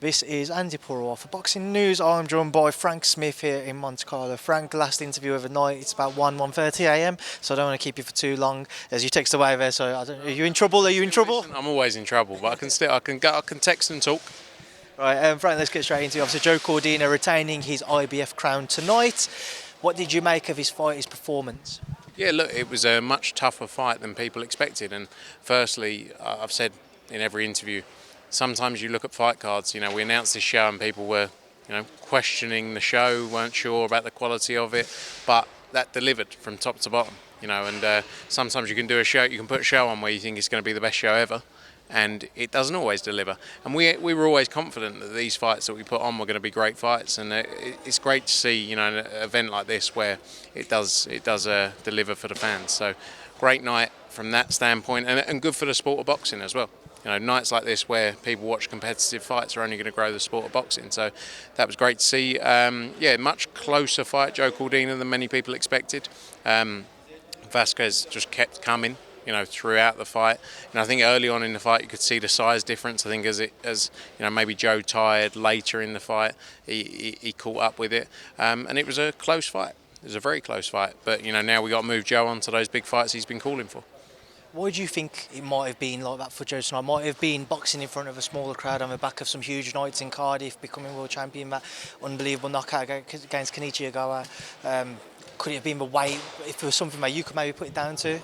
This is Andi Purewal for Boxing News. I'm joined by Frank Smith here in Monte Carlo. Frank, last interview of the night, it's about 1:30 a.m, so I don't want to keep you for too long as you text away there. So are you in trouble? Are you in trouble? Listen, I'm always in trouble, but I can text and talk. Right, Frank, let's get straight into it. Obviously, Joe Cordina retaining his IBF crown tonight. What did you make of his fight, his performance? Yeah, look, it was a much tougher fight than people expected. And firstly, I've said in every interview, sometimes you look at fight cards, we announced this show and people were, questioning the show, weren't sure about the quality of it, but that delivered from top to bottom, and sometimes you can do a show, you can put a show on where you think it's going to be the best show ever, and it doesn't always deliver. And we were always confident that these fights that we put on were going to be great fights, and it's great to see, an event like this where it does deliver for the fans. So great night from that standpoint, and good for the sport of boxing as well. Nights like this where people watch competitive fights are only going to grow the sport of boxing. So that was great to see. Much closer fight, Joe Cordina, than many people expected. Vazquez just kept coming, throughout the fight. And I think early on in the fight you could see the size difference. I think as maybe Joe tired later in the fight, he caught up with it. And it was a close fight. It was a very close fight. But now we got to move Joe on to those big fights he's been calling for. Why do you think it might have been like that for Joe tonight? Might have been boxing in front of a smaller crowd on the back of some huge nights in Cardiff, becoming world champion, that unbelievable knockout against Ngannou-Chisora. Could it have been the weight? If there was something that you could maybe put it down to?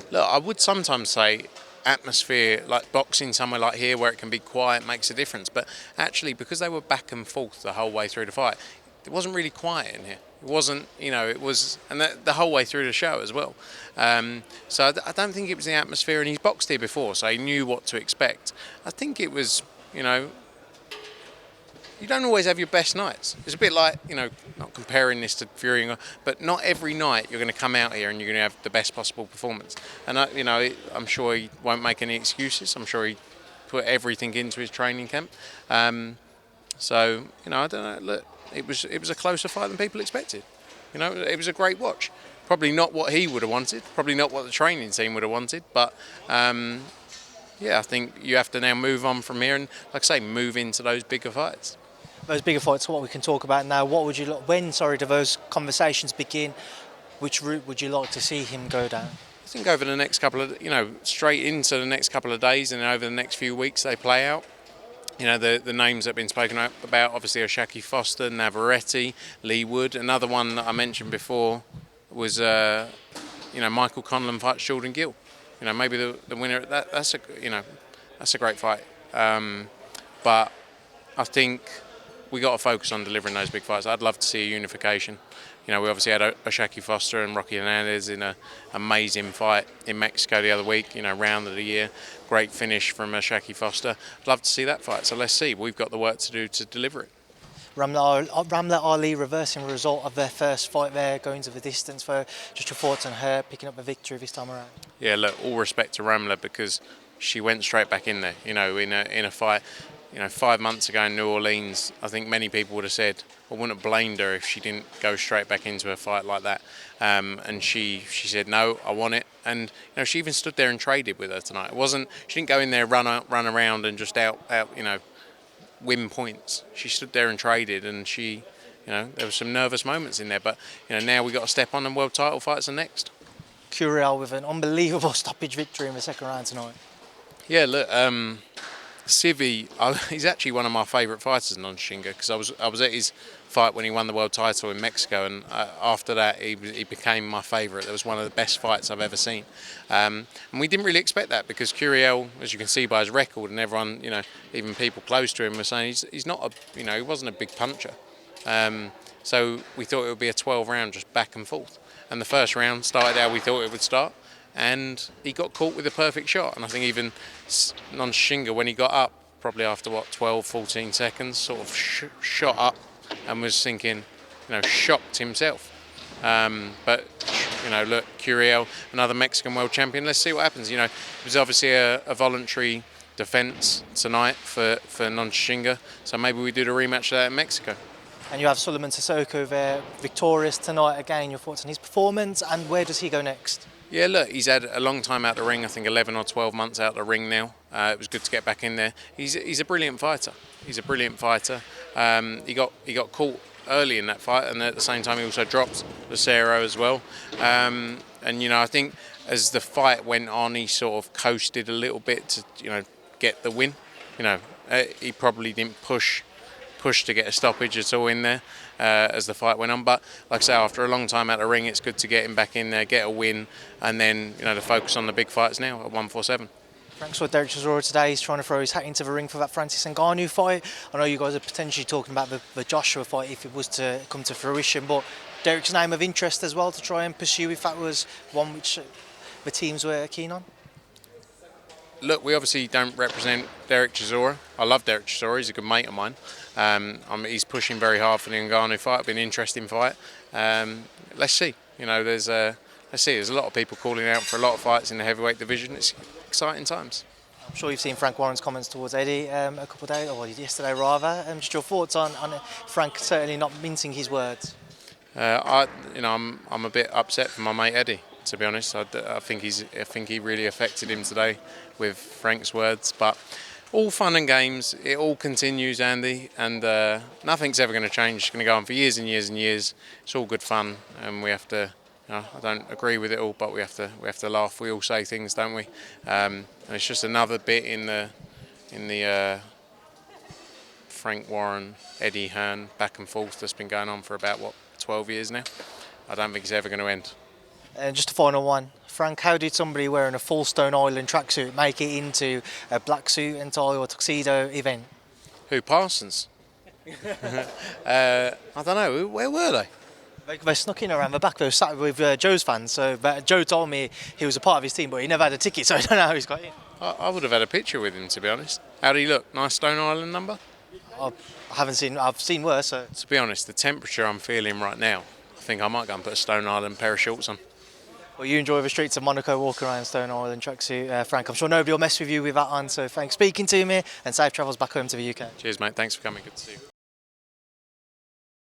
Look, I would sometimes say atmosphere, like boxing somewhere like here where it can be quiet, makes a difference. But actually, because they were back and forth the whole way through the fight, it wasn't really quiet in here. It wasn't, it was, and the whole way through the show as well. So I don't think it was the atmosphere, and he's boxed here before, so he knew what to expect. I think it was, you don't always have your best nights. It's a bit like, not comparing this to Fury, but not every night you're going to come out here and you're going to have the best possible performance. And, I'm sure he won't make any excuses. I'm sure he put everything into his training camp. So, I don't know, look. It was a closer fight than people expected. It was a great watch. Probably not what he would have wanted. Probably not what the training team would have wanted. But I think you have to now move on from here and, like I say, move into those bigger fights. Those bigger fights, what we can talk about now. What would you do those conversations begin? Which route would you like to see him go down? I think over the next couple of, straight into the next couple of days and over the next few weeks they play out. The names that have been spoken about, obviously O'Shaquie Foster, Navarrete, Lee Wood. Another one that I mentioned before was, Michael Conlan fights Jordan Gill. Maybe the winner, that's a great fight. But I think we got to focus on delivering those big fights. I'd love to see a unification. We obviously had O'Shaquie Foster and Rocky Hernandez in an amazing fight in Mexico the other week, round of the year. Great finish from O'Shaquie Foster. I'd love to see that fight, so let's see. We've got the work to do to deliver it. Ramla Ali reversing the result of their first fight there, going to the distance. For just your thoughts on her picking up the victory this time around? Yeah, look, all respect to Ramla because she went straight back in there, in a fight. 5 months ago in New Orleans, I think many people would have said, I wouldn't have blamed her if she didn't go straight back into a fight like that. And she said, no, I want it. And she even stood there and traded with her tonight. She didn't go in there, run around and just out win points. She stood there and traded, and there were some nervous moments in there. But now we got to step on, and world title fights are next. Curiel with an unbelievable stoppage victory in the second round tonight. Yeah, look. Civi, he's actually one of my favourite fighters, Ngannou-Chisora, because I was at his fight when he won the world title in Mexico, and after that he became my favourite. It was one of the best fights I've ever seen, and we didn't really expect that because Curiel, as you can see by his record, and everyone, even people close to him were saying he's not he wasn't a big puncher, so we thought it would be a 12 round just back and forth, and the first round started how we thought it would start. And he got caught with a perfect shot. And I think even Ngannou-Chisora, when he got up, probably after 12, 14 seconds, sort of shot up and was thinking, shocked himself. But look, Curiel, another Mexican world champion. Let's see what happens. It was obviously a voluntary defence tonight for Ngannou-Chisora. So maybe we do the rematch of that in Mexico. And you have Cissokho there, victorious tonight again. Your thoughts on his performance and where does he go next? Yeah, look, he's had a long time out the ring. I think 11 or 12 months out the ring now. It was good to get back in there. He's a brilliant fighter. He's a brilliant fighter. He got caught early in that fight, and at the same time he also dropped Cissokho as well. And I think as the fight went on, he sort of coasted a little bit to get the win. He probably didn't push to get a stoppage at all in there as the fight went on. But like I say, after a long time out of the ring, it's good to get him back in there, get a win, and then to focus on the big fights now at 147. Frank saw Derek Chisokho today. He's trying to throw his hat into the ring for that Francis Ngannou fight. I know you guys are potentially talking about the Joshua fight if it was to come to fruition, but Derek's name of interest as well to try and pursue if that was one which the teams were keen on. Look, we obviously don't represent Derek Chisokho. I love Derek Chisokho. He's a good mate of mine. He's pushing very hard for the Ngannou fight. It'll be an interesting fight. Let's see. Let's see. There's a lot of people calling out for a lot of fights in the heavyweight division. It's exciting times. I'm sure you've seen Frank Warren's comments towards Eddie a couple of days, or yesterday rather. Just your thoughts on Frank certainly not mincing his words. I'm a bit upset for my mate Eddie. To be honest, I think he really affected him today with Frank's words. But all fun and games, it all continues, Andy, and nothing's ever going to change. It's going to go on for years and years and years. It's all good fun, and we have to. I don't agree with it all, but we have to laugh. We all say things, don't we? And it's just another bit in the Frank Warren, Eddie Hearn back and forth that's been going on for about 12 years now. I don't think it's ever going to end. And just a final one, Frank, how did somebody wearing a full Stone Island tracksuit make it into a black suit and tie or tuxedo event? Who, Parsons? I don't know. Where were they? They snuck in around the back. They were sat with Joe's fans. So Joe told me he was a part of his team, but he never had a ticket, so I don't know how he's got in. I would have had a picture with him, to be honest. How do he look? Nice Stone Island number? I've seen worse. So. To be honest, the temperature I'm feeling right now, I think I might go and put a Stone Island pair of shorts on. Well, you enjoy the streets of Monaco, walk around Stone Island tracksuit. Frank, I'm sure nobody will mess with you with that on. So thanks for speaking to me, and safe travels back home to the UK. Cheers, mate. Thanks for coming. Good to see you.